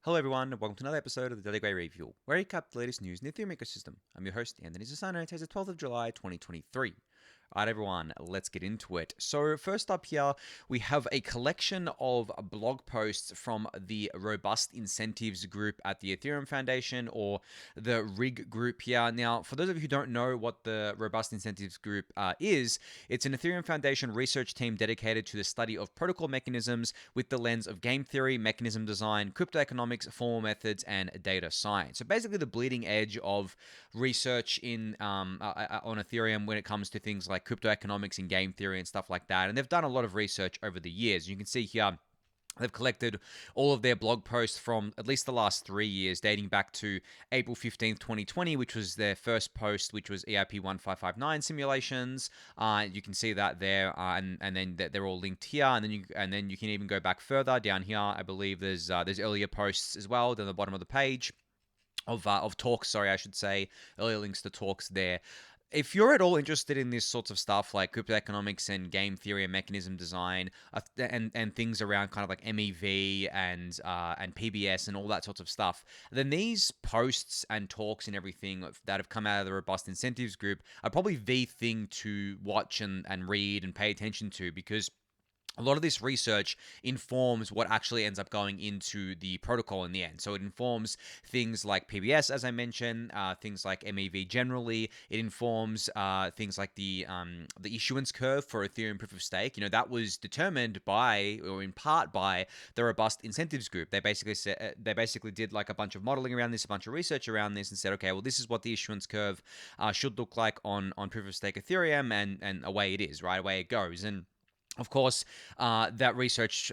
Hello everyone, and welcome to another episode of the Daily Gwei Refuel, where I recap the latest news in the Ethereum ecosystem. I'm your host, Anthony Sassano, and today's the 12th of July, 2023. Alright everyone, let's get into it. So first up here, we have a collection of blog posts from the Robust Incentives group at the Ethereum Foundation, or the RIG group here. Now, for those of you who don't know what the Robust Incentives group is, it's an Ethereum Foundation research team dedicated to the study of protocol mechanisms with the lens of game theory, mechanism design, crypto economics, formal methods, and data science. So basically the bleeding edge of research on Ethereum when it comes to things like crypto economics and game theory and stuff like that. And they've done a lot of research over the years. You can see here they've collected all of their blog posts from at least the last 3 years, dating back to April 15th, 2020, which was their first post, which was EIP 1559 simulations. You can see that there, and then they're all linked here. And then you can even go back further down here. I believe there's earlier posts as well down the bottom of the page of talks. Sorry, I should say earlier links to talks there. If you're at all interested in this sorts of stuff like crypto economics and game theory and mechanism design, and things around kind of like MEV and PBS and all that sorts of stuff, then these posts and talks and everything that have come out of the Robust Incentives group are probably the thing to watch and read and pay attention to, because a lot of this research informs what actually ends up going into the protocol in the end. So it informs things like PBS, as I mentioned, things like MEV generally. It informs things like the issuance curve for Ethereum proof of stake. You know, that was determined by, or in part by, the Robust Incentives group. They basically did like a bunch of modeling around this, a bunch of research around this, and said, okay, well, this is what the issuance curve should look like on proof of stake Ethereum, and away it is, right? Away it goes. And of course, that research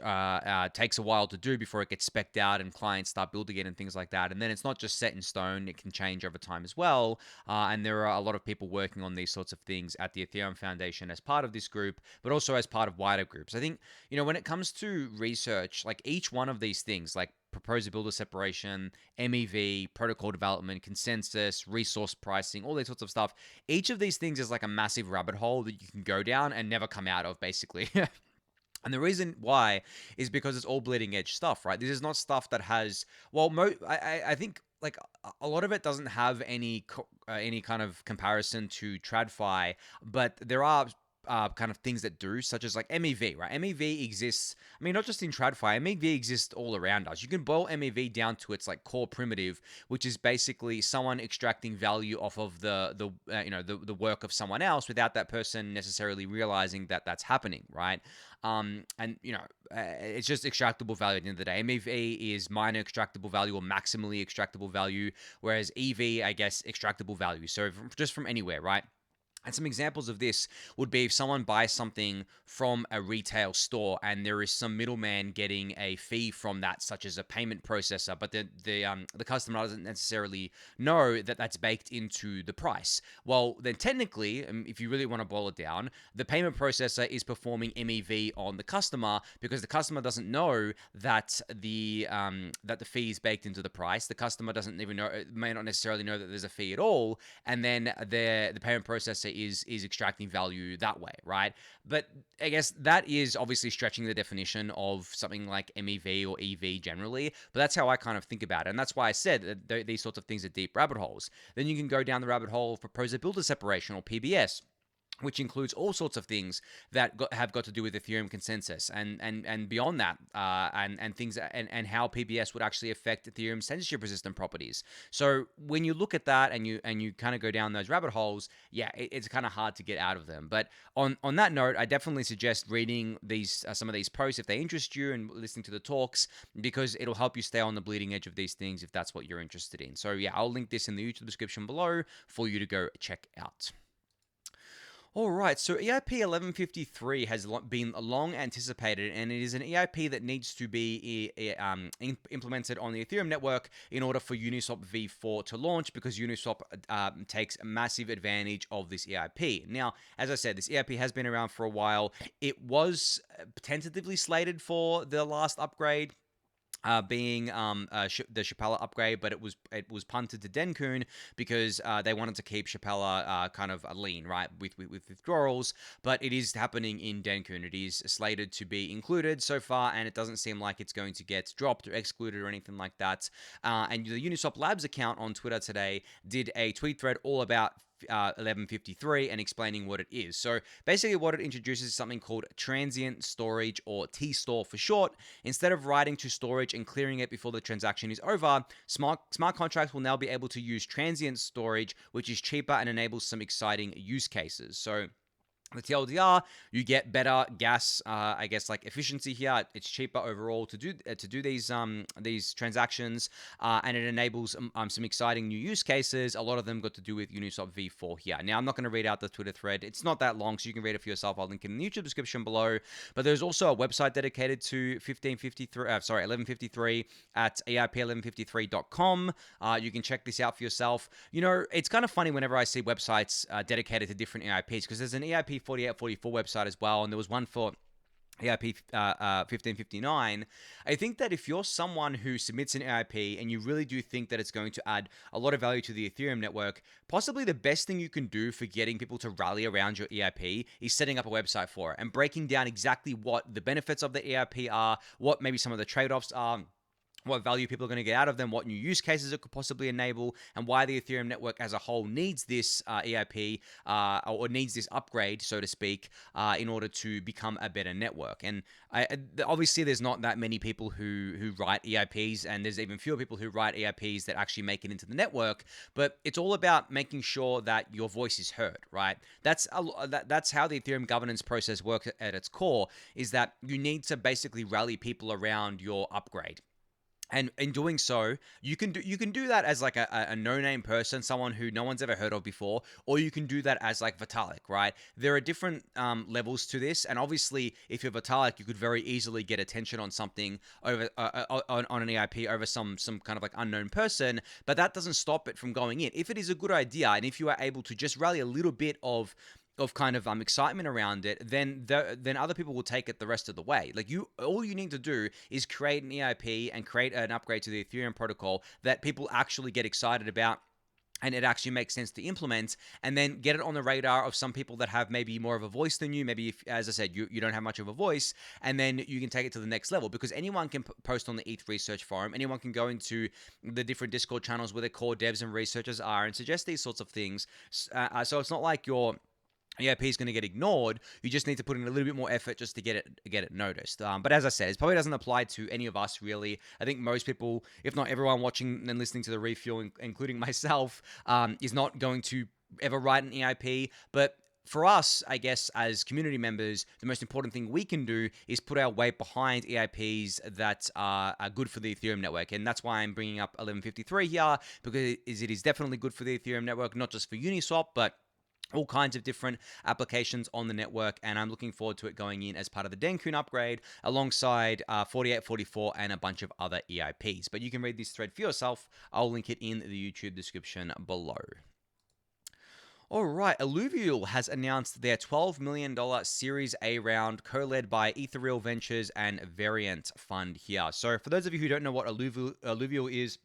takes a while to do before it gets specced out and clients start building it and things like that. And then it's not just set in stone, it can change over time as well. And there are a lot of people working on these sorts of things at the Ethereum Foundation as part of this group, but also as part of wider groups. I think, when it comes to research, like each one of these things, like proposer builder separation, MEV, protocol development, consensus, resource pricing, all these sorts of stuff. Each of these things is like a massive rabbit hole that you can go down and never come out of, basically. And the reason why is because it's all bleeding edge stuff, right? This is not stuff that has, well, I think like a lot of it doesn't have any kind of comparison to TradFi, but there are kind of things that do, such as like MEV, right? MEV exists, I mean, not just in TradFi, MEV exists all around us. You can boil MEV down to its like core primitive, which is basically someone extracting value off of the work of someone else without that person necessarily realizing that that's happening, right? It's just extractable value at the end of the day. MEV is minor extractable value or maximally extractable value, whereas EV, I guess, extractable value. So just from anywhere, right? And some examples of this would be if someone buys something from a retail store and there is some middleman getting a fee from that, such as a payment processor, but the customer doesn't necessarily know that that's baked into the price. Well, then technically, if you really want to boil it down, the payment processor is performing MEV on the customer because the customer doesn't know that the fee is baked into the price. The customer doesn't even know, may not necessarily know that there's a fee at all, and then the payment processor is extracting value that way, right? But I guess that is obviously stretching the definition of something like MEV or EV generally, but that's how I kind of think about it. And that's why I said that these sorts of things are deep rabbit holes. Then you can go down the rabbit hole of proposer builder separation, or PBS, which includes all sorts of things that have got to do with Ethereum consensus and beyond that, and things and how PBS would actually affect Ethereum's censorship-resistant properties. So when you look at that and you kind of go down those rabbit holes, yeah, it's kind of hard to get out of them. But on that note, I definitely suggest reading these some of these posts if they interest you, and listening to the talks, because it'll help you stay on the bleeding edge of these things if that's what you're interested in. So yeah, I'll link this in the YouTube description below for you to go check out. All right, so EIP 1153 has been long anticipated, and it is an EIP that needs to be implemented on the Ethereum network in order for Uniswap v4 to launch, because Uniswap takes massive advantage of this EIP. Now, as I said, this EIP has been around for a while. It was tentatively slated for the last upgrade being the Shapella upgrade, but it was punted to Denkun because they wanted to keep Shapella kind of lean, right, with withdrawals. But it is happening in Denkun. It is slated to be included so far, and it doesn't seem like it's going to get dropped or excluded or anything like that. And the Uniswap Labs account on Twitter today did a tweet thread all about 1153 and explaining what it is. So basically what it introduces is something called transient storage, or T-store for short. Instead of writing to storage and clearing it before the transaction is over, smart contracts will now be able to use transient storage, which is cheaper and enables some exciting use cases. So the TLDR, you get better gas, I guess, like efficiency here. It's cheaper overall to do these transactions, and it enables some exciting new use cases. A lot of them got to do with Uniswap v4 here. Now, I'm not going to read out the Twitter thread. It's not that long, so you can read it for yourself. I'll link it in the YouTube description below. But there's also a website dedicated to 1153 at EIP1153.com. You can check this out for yourself. You know, it's kind of funny whenever I see websites dedicated to different EIPs, because there's an EIP 4844 website as well, and there was one for EIP 1559. I think that if you're someone who submits an EIP and you really do think that it's going to add a lot of value to the Ethereum network, possibly the best thing you can do for getting people to rally around your EIP is setting up a website for it and breaking down exactly what the benefits of the EIP are, what maybe some of the trade-offs are, what value people are going to get out of them, what new use cases it could possibly enable, and why the Ethereum network as a whole needs this EIP or needs this upgrade, so to speak, in order to become a better network. And obviously, there's not that many people who write EIPs, and there's even fewer people who write EIPs that actually make it into the network. But it's all about making sure that your voice is heard, right? That's how the Ethereum governance process works at its core, is that you need to basically rally people around your upgrade. And in doing so, you can do that as like a no-name person, someone who no one's ever heard of before, or you can do that as like Vitalik, right? There are different levels to this, and obviously, if you're Vitalik, you could very easily get attention on something over on an EIP over some kind of like unknown person, but that doesn't stop it from going in. If it is a good idea, and if you are able to just rally a little bit of kind of excitement around it, then other people will take it the rest of the way. Like all you need to do is create an EIP and create an upgrade to the Ethereum protocol that people actually get excited about, and it actually makes sense to implement, and then get it on the radar of some people that have maybe more of a voice than you. Maybe, if, as I said, you don't have much of a voice, and then you can take it to the next level, because anyone can post on the ETH research forum, anyone can go into the different Discord channels where the core devs and researchers are and suggest these sorts of things. So it's not like you're EIP is going to get ignored. You just need to put in a little bit more effort just to get it noticed. But as I said, it probably doesn't apply to any of us, really. I think most people, if not everyone watching and listening to the refuel, including myself, is not going to ever write an EIP. But for us, I guess, as community members, the most important thing we can do is put our weight behind EIPs that are good for the Ethereum network. And that's why I'm bringing up 1153 here, because it is definitely good for the Ethereum network, not just for Uniswap, but all kinds of different applications on the network, and I'm looking forward to it going in as part of the Denkun upgrade alongside 4844 and a bunch of other EIPs. But you can read this thread for yourself. I'll link it in the YouTube description below. All right, Alluvial has announced their $12 million Series A round, co-led by Ethereum Ventures and Variant Fund here. So for those of you who don't know what Alluvial is,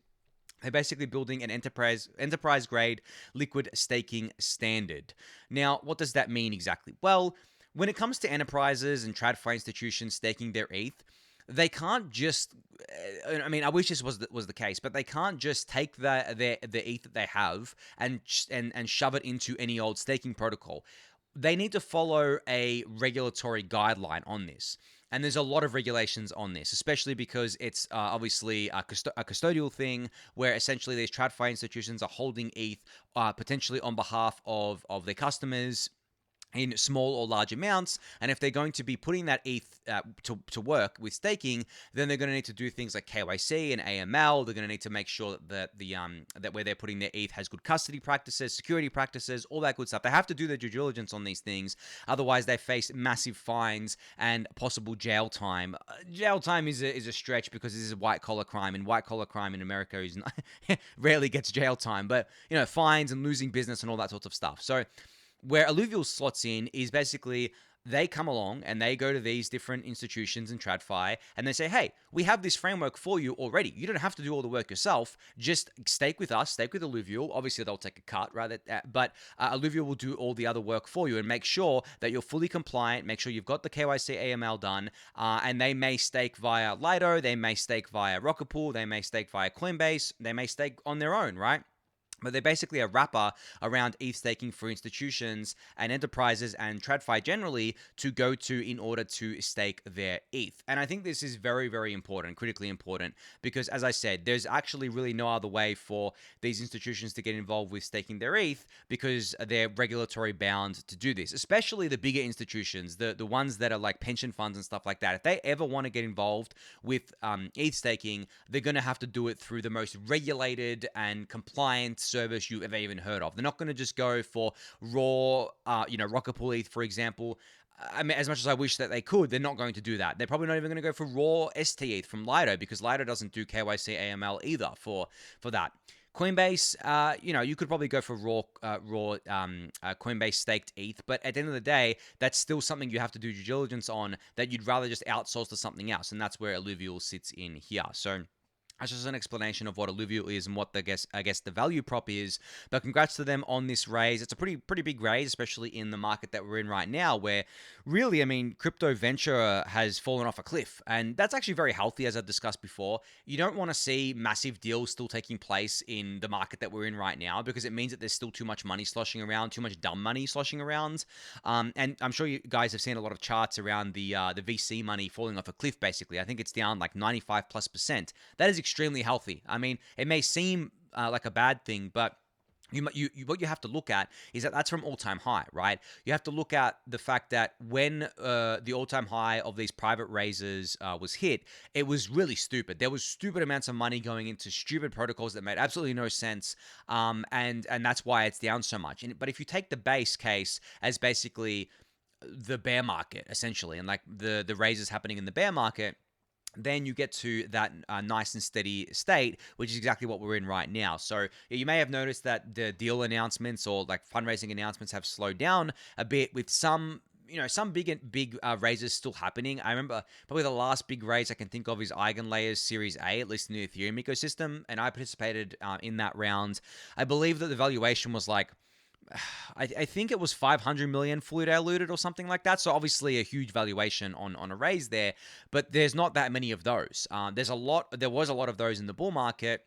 they're basically building an enterprise-grade liquid staking standard. Now, what does that mean exactly? Well, when it comes to enterprises and TradFi institutions staking their ETH, they can't just, I mean, I wish this was the case, but they can't just take the ETH that they have and shove it into any old staking protocol. They need to follow a regulatory guideline on this. And there's a lot of regulations on this, especially because it's obviously a custodial thing where essentially these TradFi institutions are holding ETH potentially on behalf of their customers in small or large amounts, and if they're going to be putting that ETH to work with staking, then they're going to need to do things like KYC and AML. They're going to need to make sure that that where they're putting their ETH has good custody practices, security practices, all that good stuff. They have to do their due diligence on these things, otherwise they face massive fines and possible jail time. Jail time is a stretch because this is a white collar crime, and white collar crime in America is not, rarely gets jail time, but fines and losing business and all that sorts of stuff. So where Alluvial slots in is basically they come along and they go to these different institutions in TradFi and they say, hey, we have this framework for you already. You don't have to do all the work yourself. Just stake with us, stake with Alluvial. Obviously, they'll take a cut, right? But Alluvial will do all the other work for you and make sure that you're fully compliant, make sure you've got the KYC AML done, and they may stake via Lido, they may stake via Rocket Pool, they may stake via Coinbase, they may stake on their own, right? But they're basically a wrapper around ETH staking for institutions and enterprises and TradFi generally to go to in order to stake their ETH. And I think this is very, very important, critically important, because as I said, there's actually really no other way for these institutions to get involved with staking their ETH because they're regulatory bound to do this, especially the bigger institutions, the ones that are like pension funds and stuff like that. If they ever want to get involved with ETH staking, they're going to have to do it through the most regulated and compliant service you've ever even heard of. They're not going to just go for raw, Rocket Pool ETH, for example. I mean, as much as I wish that they could, they're not going to do that. They're probably not even going to go for raw ST ETH from Lido because Lido doesn't do KYC AML either for that. Coinbase, you could probably go for raw Coinbase staked ETH, but at the end of the day, that's still something you have to do due diligence on that you'd rather just outsource to something else, and that's where Alluvial sits in here. So that's just an explanation of what Alluvial is and what I guess the value prop is. But congrats to them on this raise. It's a pretty big raise, especially in the market that we're in right now, where really, I mean, crypto venture has fallen off a cliff, and that's actually very healthy, as I've discussed before. You don't want to see massive deals still taking place in the market that we're in right now because it means that there's still too much money sloshing around, too much dumb money sloshing around. And I'm sure you guys have seen a lot of charts around the VC money falling off a cliff. Basically, I think it's down like 95+%. That is extremely healthy. I mean, it may seem like a bad thing, but what you have to look at is that that's from all-time high, right? You have to look at the fact that when the all-time high of these private raises was hit, it was really stupid. There was stupid amounts of money going into stupid protocols that made absolutely no sense, and that's why it's down so much. But if you take the base case as basically the bear market, essentially, and like the raises happening in the bear market, then you get to that nice and steady state, which is exactly what we're in right now. So you may have noticed that the deal announcements or like fundraising announcements have slowed down a bit with some big raises still happening. I remember probably the last big raise I can think of is Eigenlayers Series A, at least in the Ethereum ecosystem, and I participated in that round. I believe that the valuation was like, I think it was 500 million fully diluted or something like that. So obviously a huge valuation on a raise there, but there's not that many of those. There was a lot of those in the bull market.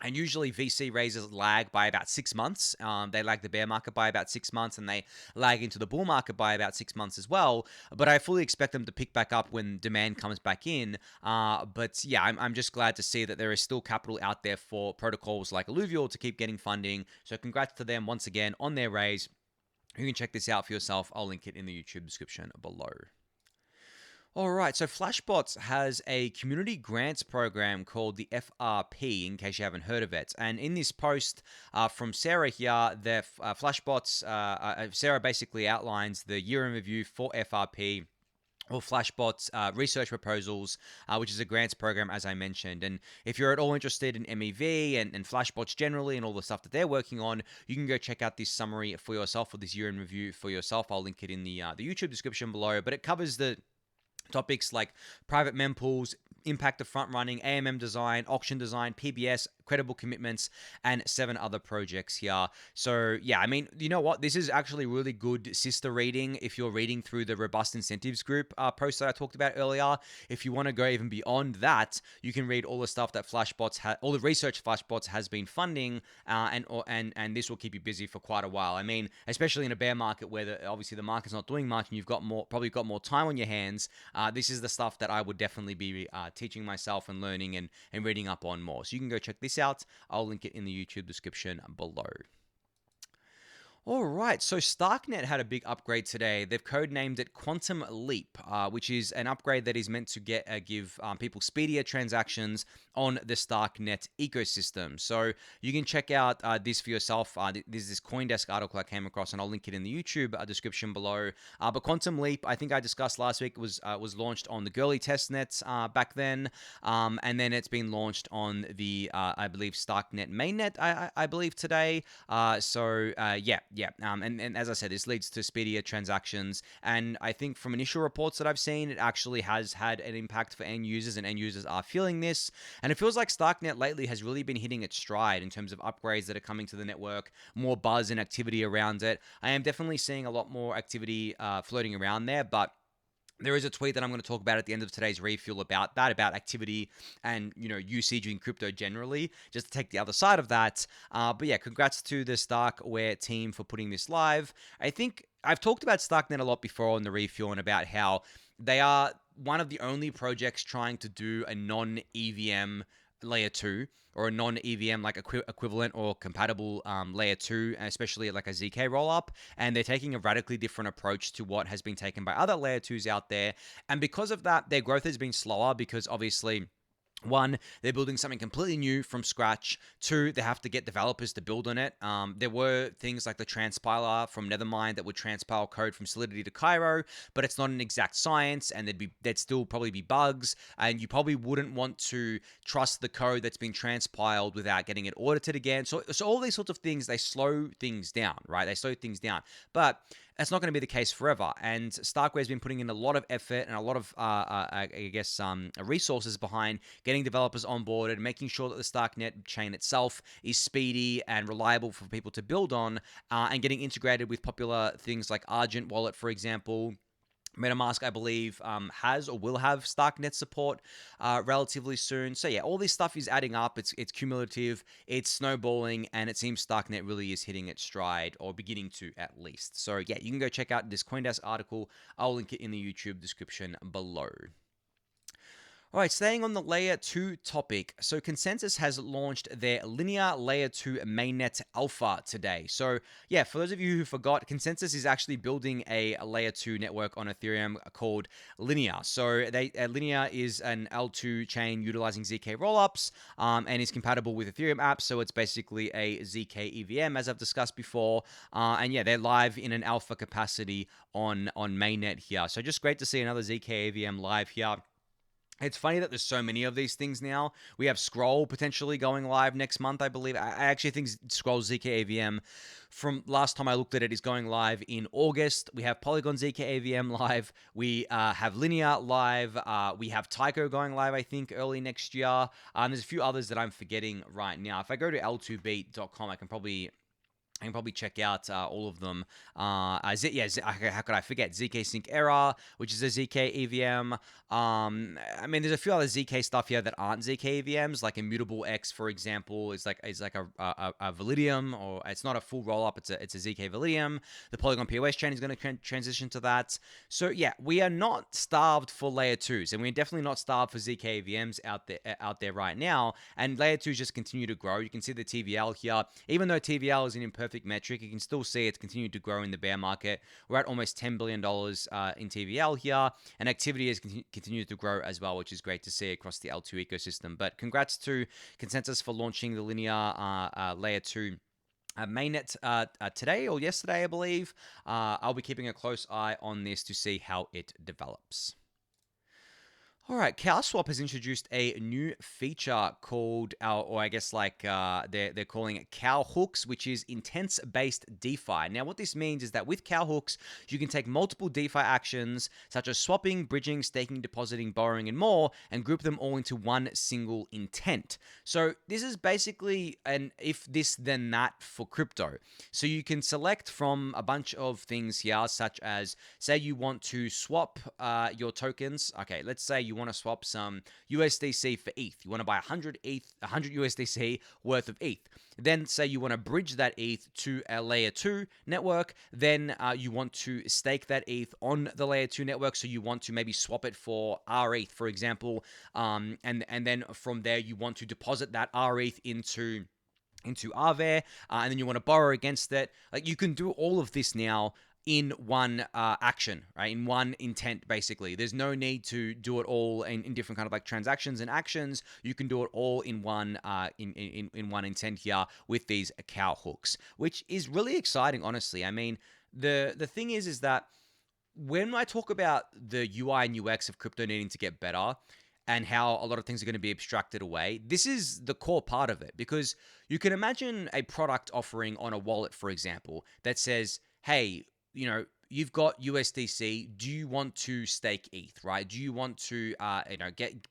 And usually VC raises lag by about 6 months. They lag the bear market by about 6 months, and they lag into the bull market by about 6 months as well. But I fully expect them to pick back up when demand comes back in. But yeah, I'm just glad to see that there is still capital out there for protocols like Alluvial to keep getting funding. So congrats to them once again on their raise. You can check this out for yourself. I'll link it in the YouTube description below. All right, so Flashbot has a community grants program called the FRP, in case you haven't heard of it. And in this post from Sarah here, the Sarah basically outlines the year in review for FRP, or Flashbot's research proposals, which is a grants program, as I mentioned. And if you're at all interested in MEV and Flashbots generally and all the stuff that they're working on, you can go check out this summary for yourself, or this year in review for yourself. I'll link it in the YouTube description below. But it covers the topics like private mempools, impact of front running, AMM design, auction design, PBS, credible commitments, and 7 other projects here. So yeah, I mean, you know what? This is actually really good sister reading if you're reading through the Robust Incentives Group post that I talked about earlier. If you want to go even beyond that, you can read all the stuff that all the research Flashbots has been funding, and this will keep you busy for quite a while. I mean, especially in a bear market where obviously the market's not doing much and you've probably got more time on your hands. This is the stuff that I would definitely be teaching myself and learning and reading up on more. So you can go check this out. I'll link it in the YouTube description below. All right, so StarkNet had a big upgrade today. They've codenamed it Quantum Leap, which is an upgrade that is meant to give people speedier transactions on the StarkNet ecosystem. So you can check out this for yourself. There's this CoinDesk article I came across, and I'll link it in the YouTube description below. But Quantum Leap, I think I discussed last week, was launched on the Girly testnets back then, and then it's been launched on the I believe StarkNet mainnet. I believe today. Yeah, yeah, and as I said, this leads to speedier transactions. And I think from initial reports that I've seen, it actually has had an impact for end users, and end users are feeling this. And it feels like StarkNet lately has really been hitting its stride in terms of upgrades that are coming to the network, more buzz and activity around it. I am definitely seeing a lot more activity floating around there, but there is a tweet that I'm going to talk about at the end of today's refuel about that, about activity and, usage in crypto generally, just to take the other side of that. But yeah, congrats to the StarkWare team for putting this live. I think I've talked about StarkNet a lot before on the refuel and about how they are one of the only projects trying to do a non-EVM layer 2 or a non-EVM like equivalent or compatible layer 2, especially like a ZK rollup. And they're taking a radically different approach to what has been taken by other layer 2s out there. And because of that, their growth has been slower because obviously, one, they're building something completely new from scratch. Two, they have to get developers to build on it. There were things like the transpiler from Nethermind that would transpile code from Solidity to Cairo, but it's not an exact science, and there'd still probably be bugs, and you probably wouldn't want to trust the code that's been transpiled without getting it audited again. So all these sorts of things, they slow things down, right? They slow things down. But that's not going to be the case forever. And Starkware has been putting in a lot of effort and a lot of, resources behind getting developers onboarded, making sure that the StarkNet chain itself is speedy and reliable for people to build on, and getting integrated with popular things like Argent Wallet, for example. MetaMask, I believe, has or will have StarkNet support relatively soon. So yeah, all this stuff is adding up. It's cumulative, it's snowballing, and it seems StarkNet really is hitting its stride, or beginning to at least. So yeah, you can go check out this CoinDesk article. I'll link it in the YouTube description below. All right, staying on the Layer 2 topic. So Consensus has launched their Linea Layer 2 mainnet alpha today. So yeah, for those of you who forgot, Consensus is actually building a Layer 2 network on Ethereum called Linea. So Linea is an L2 chain utilizing ZK rollups and is compatible with Ethereum apps. So it's basically a zkEVM, as I've discussed before. And yeah, they're live in an alpha capacity on mainnet here. So just great to see another zkEVM live here. It's funny that there's so many of these things now. We have Scroll potentially going live next month, I believe. I actually think Scroll zkEVM, from last time I looked at it, is going live in August. We have Polygon zkEVM live. We have Linea live. We have Tycho going live, I think, early next year. There's a few others that I'm forgetting right now. If I go to l2beat.com, I can probably check out all of them. How could I forget? ZK Sync Error, which is a zkEVM. I mean, there's a few other ZK stuff here that aren't zkEVMs, like Immutable X, for example, is like a Validium, or it's not a full rollup. It's a ZK Validium. The Polygon POS chain is going to transition to that. So yeah, we are not starved for layer 2s, and we're definitely not starved for zkEVMs out there right now. And layer 2s just continue to grow. You can see the TVL here, even though TVL is an imperfect metric, you can still see it's continued to grow in the bear market. We're at almost $10 billion in TVL here, and activity has continued to grow as well, which is great to see across the L2 ecosystem. But congrats to Consensus for launching the Linea Layer 2 mainnet today or yesterday, I believe. I'll be keeping a close eye on this to see how it develops. All right, CowSwap has introduced a new feature called, they're calling it Cow Hooks, which is intents-based DeFi. Now, what this means is that with Cow Hooks, you can take multiple DeFi actions, such as swapping, bridging, staking, depositing, borrowing, and more, and group them all into one single intent. So this is basically an if this, then that for crypto. So you can select from a bunch of things here, such as, say you want to swap your tokens. Okay, let's say you want to swap some USDC for ETH. You want to buy 100 USDC worth of ETH. Then say you want to bridge that ETH to a layer 2 network. Then you want to stake that ETH on the layer 2 network. So you want to maybe swap it for RETH, for example. And then from there, you want to deposit that RETH into Aave, and then you want to borrow against it. Like, you can do all of this now in one action, right? In one intent, basically. There's no need to do it all in different kind of like transactions and actions. You can do it all in one in one intent here with these Cow Hooks, which is really exciting, honestly. I mean, the thing is that when I talk about the UI and UX of crypto needing to get better, and how a lot of things are going to be abstracted away. This is the core part of it, because you can imagine a product offering on a wallet, for example, that says, hey, you've got USDC. Do you want to stake ETH, right? Do you want to,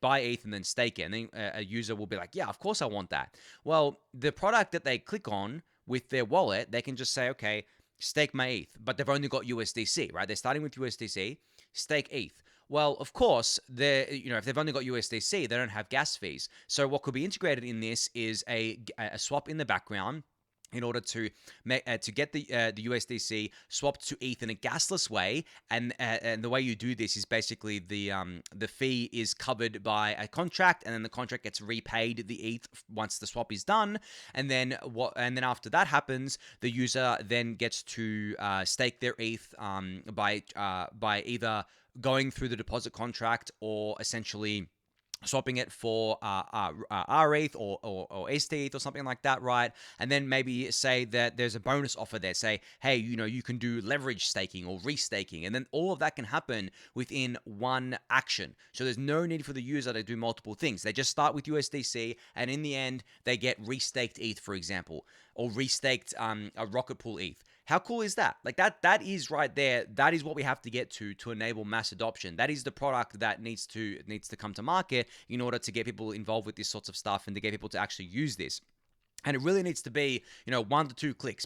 buy ETH and then stake it? And then a user will be like, yeah, of course I want that. Well, the product that they click on with their wallet, they can just say, okay, stake my ETH, but they've only got USDC, right? They're starting with USDC, stake ETH. Well, of course, if they've only got USDC, they don't have gas fees. So what could be integrated in this is a swap in the background in order to get the USDC swapped to ETH in a gasless way, and the way you do this is basically the fee is covered by a contract, and then the contract gets repaid the ETH once the swap is done, and then after that happens, the user then gets to stake their ETH by either going through the deposit contract or essentially swapping it for RETH or STETH or something like that, right? And then maybe say that there's a bonus offer there. Say, hey, you can do leverage staking or restaking, and then all of that can happen within one action. So there's no need for the user to do multiple things. They just start with USDC, and in the end, they get restaked ETH, for example, or restaked a Rocket Pool ETH. How cool is that? Like that is right there. That is what we have to get to enable mass adoption. That is the product that needs to come to market in order to get people involved with this sorts of stuff and to get people to actually use this. And it really needs to be, 1 to 2 clicks,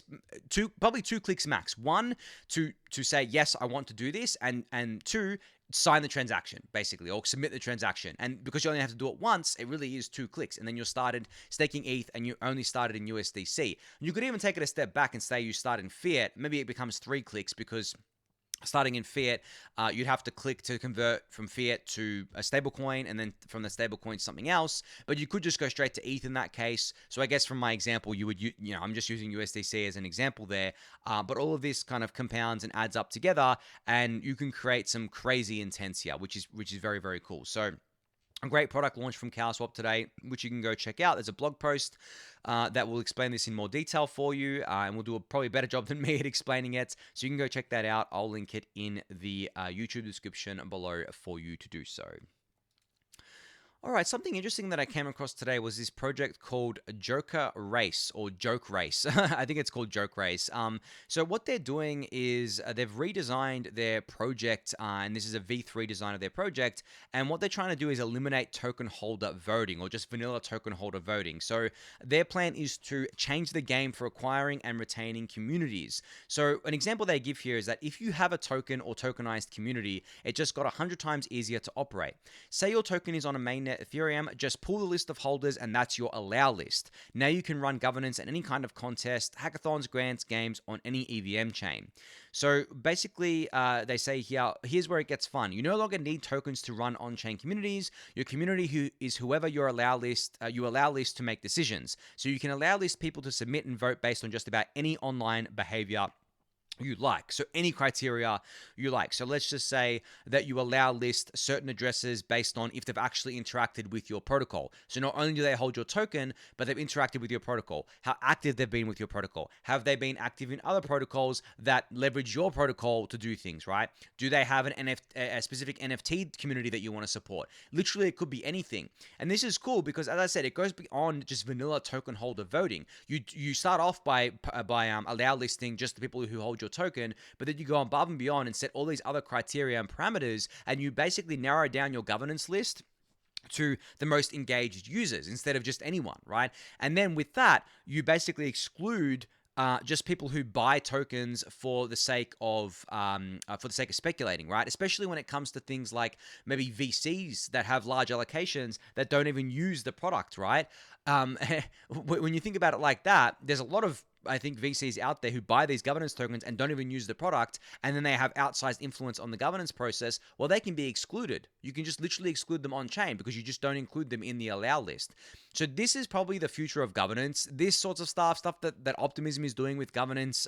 probably 2 clicks max. 1 to say, yes, I want to do this, and 2, sign the transaction, basically, or submit the transaction. And because you only have to do it once, it really is 2 clicks. And then you're started staking ETH, and you only started in USDC. You could even take it a step back and say you start in fiat. Maybe it becomes 3 clicks, because starting in fiat, you'd have to click to convert from fiat to a stablecoin, and then from the stablecoin something else. But you could just go straight to ETH in that case. So I guess from my example, you would, I'm just using USDC as an example there. But all of this kind of compounds and adds up together, and you can create some crazy intents here, which is very, very cool. So a great product launch from CowSwap today, which you can go check out. There's a blog post that will explain this in more detail for you, and we'll do a probably better job than me at explaining it. So you can go check that out. I'll link it in the YouTube description below for you to do so. All right, something interesting that I came across today was this project called Jokerace or Jokerace. I think it's called Jokerace. So what they're doing is they've redesigned their project, and this is a V3 design of their project. And what they're trying to do is eliminate token holder voting, or just vanilla token holder voting. So their plan is to change the game for acquiring and retaining communities. So an example they give here is that if you have a token or tokenized community, it just got 100 times easier to operate. Say your token is on a mainnet Ethereum, just pull the list of holders, and that's your allow list. Now you can run governance at any kind of contest, hackathons, grants, games on any EVM chain. So basically, they say here's where it gets fun. You no longer need tokens to run on-chain communities. Your community is whoever you allow list to make decisions. So you can allow list people to submit and vote based on just about any online behavior you like. So any criteria you like. So let's just say that you allow list certain addresses based on if they've actually interacted with your protocol. So not only do they hold your token, but they've interacted with your protocol, how active they've been with your protocol. Have they been active in other protocols that leverage your protocol to do things, right? Do they have a specific NFT community that you want to support? Literally, it could be anything. And this is cool because, as I said, it goes beyond just vanilla token holder voting. You start off by allow listing just the people who hold your token, but then you go above and beyond and set all these other criteria and parameters, and you basically narrow down your governance list to the most engaged users instead of just anyone, right? And then with that, you basically exclude just people who buy tokens for the sake of speculating, right? Especially when it comes to things like maybe VCs that have large allocations that don't even use the product, right? When you think about it like that, there's a lot of, I think, VCs out there who buy these governance tokens and don't even use the product, and then they have outsized influence on the governance process. Well, they can be excluded. You can just literally exclude them on chain because you just don't include them in the allow list. So this is probably the future of governance. This sorts of stuff that Optimism is doing with governance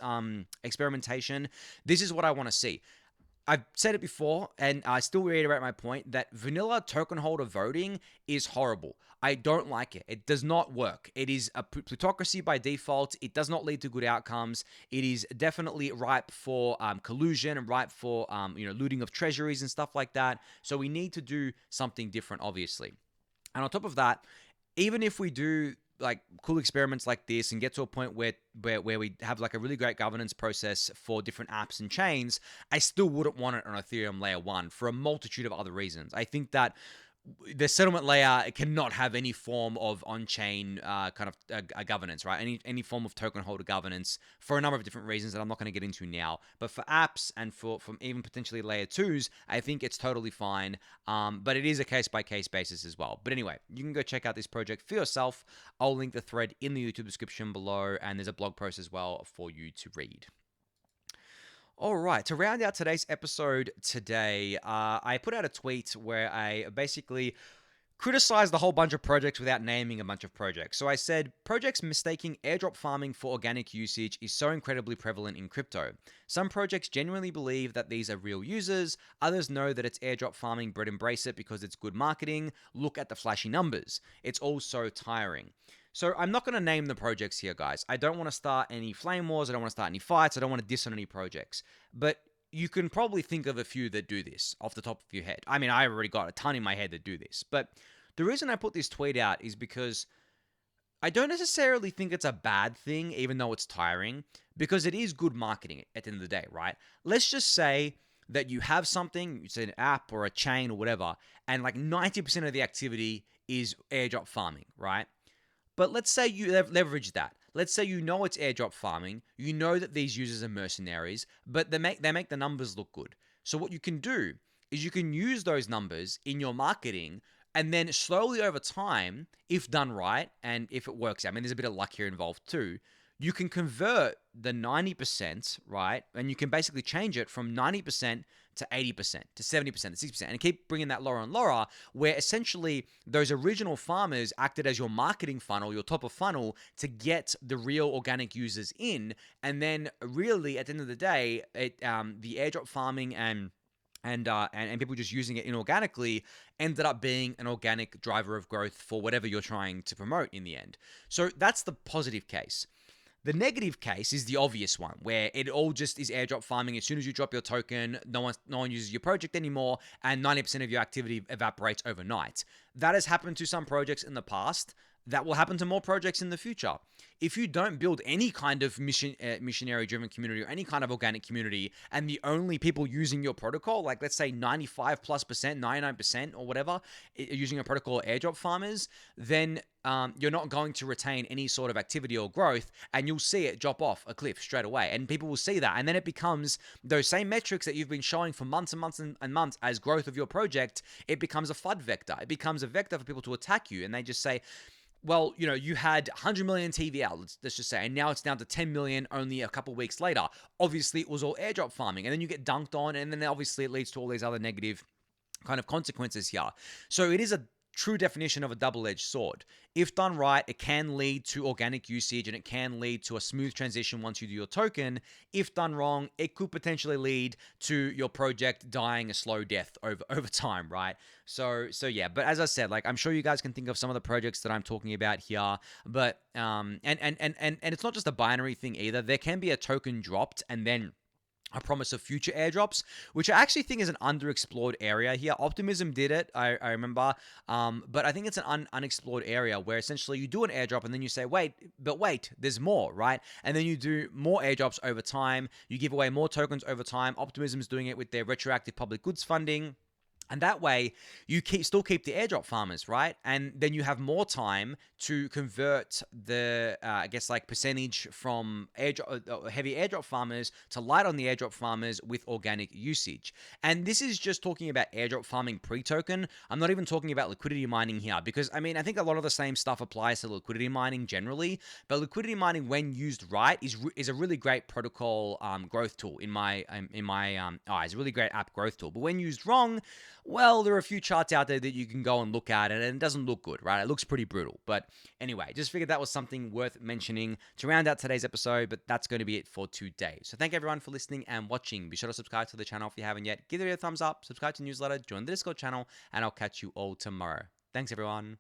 experimentation. This is what I want to see. I've said it before, and I still reiterate my point that vanilla token holder voting is horrible. I don't like it. It does not work. It is a plutocracy by default. It does not lead to good outcomes. It is definitely ripe for collusion and ripe for looting of treasuries and stuff like that. So we need to do something different, obviously. And on top of that, even if we do like cool experiments like this and get to a point where we have like a really great governance process for different apps and chains, I still wouldn't want it on Ethereum layer 1 for a multitude of other reasons. I think that the settlement layer cannot have any form of on-chain kind of governance, right? Any form of token holder governance for a number of different reasons that I'm not going to get into now. But for apps and for even potentially layer 2s, I think it's totally fine. But it is a case-by-case basis as well. But anyway, you can go check out this project for yourself. I'll link the thread in the YouTube description below, and there's a blog post as well for you to read. All right, to round out today's episode today, I put out a tweet where I basically criticized a whole bunch of projects without naming a bunch of projects. So I said, projects mistaking airdrop farming for organic usage is so incredibly prevalent in crypto. Some projects genuinely believe that these are real users. Others know that it's airdrop farming, but embrace it because it's good marketing. Look at the flashy numbers. It's all so tiring. So I'm not going to name the projects here, guys. I don't want to start any flame wars. I don't want to start any fights. I don't want to diss on any projects. But you can probably think of a few that do this off the top of your head. I mean, I've already got a ton in my head that do this. But the reason I put this tweet out is because I don't necessarily think it's a bad thing, even though it's tiring, because it is good marketing at the end of the day, right? Let's just say that you have something, it's an app or a chain or whatever, and like 90% of the activity is airdrop farming, right? But let's say you leverage that. Let's say you know it's airdrop farming. You know that these users are mercenaries, but they make the numbers look good. So what you can do is you can use those numbers in your marketing, and then slowly over time, if done right and if it works out, I mean, there's a bit of luck here involved too, you can convert the 90%, right? And you can basically change it from 90% to 80%, to 70%, to 60%, and keep bringing that lower and lower, where essentially those original farmers acted as your marketing funnel, your top of funnel, to get the real organic users in. And then really, at the end of the day, the airdrop farming and people just using it inorganically ended up being an organic driver of growth for whatever you're trying to promote in the end. So that's the positive case. The negative case is the obvious one, where it all just is airdrop farming. As soon as you drop your token, no one uses your project anymore, and 90% of your activity evaporates overnight. That has happened to some projects in the past. That will happen to more projects in the future. If you don't build any kind of missionary-driven community or any kind of organic community, and the only people using your protocol, like let's say 95+%, 99% or whatever, using your protocol are airdrop farmers, then you're not going to retain any sort of activity or growth, and you'll see it drop off a cliff straight away. And people will see that, and then it becomes those same metrics that you've been showing for months and months and months as growth of your project. It becomes a FUD vector. It becomes a vector for people to attack you, and they just say, well, you had 100 million TVL, let's just say, and now it's down to 10 million only a couple weeks later. Obviously, it was all airdrop farming, and then you get dunked on, and then obviously it leads to all these other negative kind of consequences here. So it is a true definition of a double-edged sword. If done right, it can lead to organic usage, and it can lead to a smooth transition once you do your token. If done wrong, it could potentially lead to your project dying a slow death over time, right? So yeah, but as I said, like, I'm sure you guys can think of some of the projects that I'm talking about here, but and it's not just a binary thing either. There can be a token dropped and then a promise of future airdrops, which I actually think is an underexplored area here. Optimism did it, I remember, but I think it's an unexplored area where essentially you do an airdrop and then you say, wait, there's more, right? And then you do more airdrops over time. You give away more tokens over time. Optimism's doing it with their retroactive public goods funding. And that way, you still keep the airdrop farmers, right? And then you have more time to convert the, percentage from heavy airdrop farmers to light on the airdrop farmers with organic usage. And this is just talking about airdrop farming pre-token. I'm not even talking about liquidity mining here, because, I mean, I think a lot of the same stuff applies to liquidity mining generally, but liquidity mining, when used right, is a really great protocol growth tool in my eyes, a really great app growth tool. But when used wrong, Well, there are a few charts out there that you can go and look at, and it doesn't look good, right? It looks pretty brutal. But anyway, just figured that was something worth mentioning to round out today's episode, but that's going to be it for today. So thank everyone for listening and watching. Be sure to subscribe to the channel if you haven't yet. Give it a thumbs up, subscribe to the newsletter, join the Discord channel, and I'll catch you all tomorrow. Thanks, everyone.